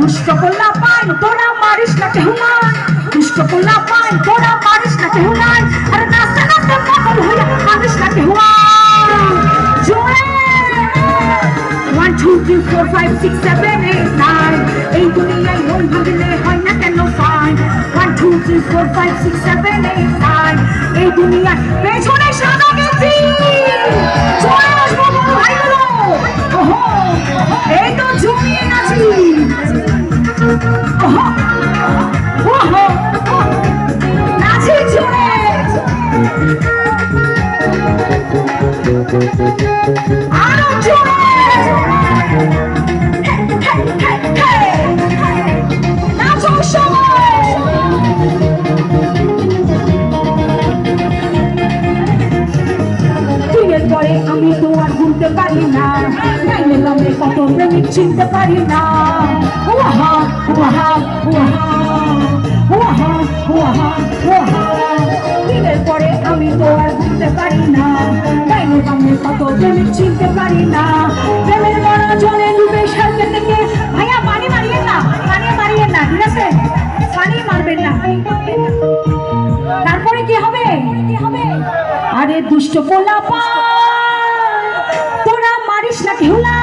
দুষ্ট করলা পান তোরা মারিস না কেউ নাই, দুষ্ট করলা পান তোরা মারিস না কেউ নাই, আরে নাচতে নাচতে পাগল হইয়া মারিস না কেউ জোরে 1 2 3 4 5 6 7 8 9 এই দুনিয়ায় মন ভাঙলে হয় না কেন ফাইন 1 2 3 4 5 6 7 8 9 এই দুনিয়ায় পেছনে সাদা গেছি জোরে আসবো ভাইগুলো ওহো এই তো জমিয়ে নাচি ওহো ওহো নাচি জোরে আরো জোরে নাচো সবাই তুইয়ের পরে আমি তো আর ভুলতে পারি না নাইলে নামে কত প্রেমিক চিনতে পারি না ওয়াহা ওয়াহা ওয়াহা ওয়াহা ওয়াহা ওয়াহা তুইয়ের পরে আমি তো আর ভুলতে পারি না নাইলে নামে কত প্রেমিক চিনতে পারি না প্রেমের মরা জলে ডুবে সারতে থেকে ভাইয়া পানি মারিয়ে না ঠিক আছে পানি মারবেন না তারপরে কি হবে আরে দুষ্ট পোলা পা তোরা মারিস না কেহুলা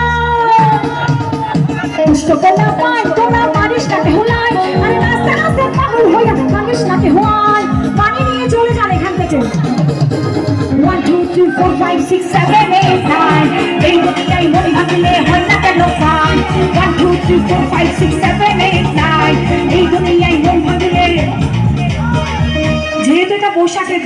দুষ্ট পোলা পাই তোরা মারিস না কেহুলাই আরে নাচতে নাচতে পাগল হইয়া মারিস না কেহুলাই পানি নিয়ে চলে যান এখান থেকে 1 2 3 4 5 6 7 8 9 এই দুনিয়ায় মন ভাঙলে হয় না কেন ফাইন 1 2 3 4 5 6 7 8 9 এই দুনিয়ায় মন ভাঙলে যেহেতু এটা বৈশাখের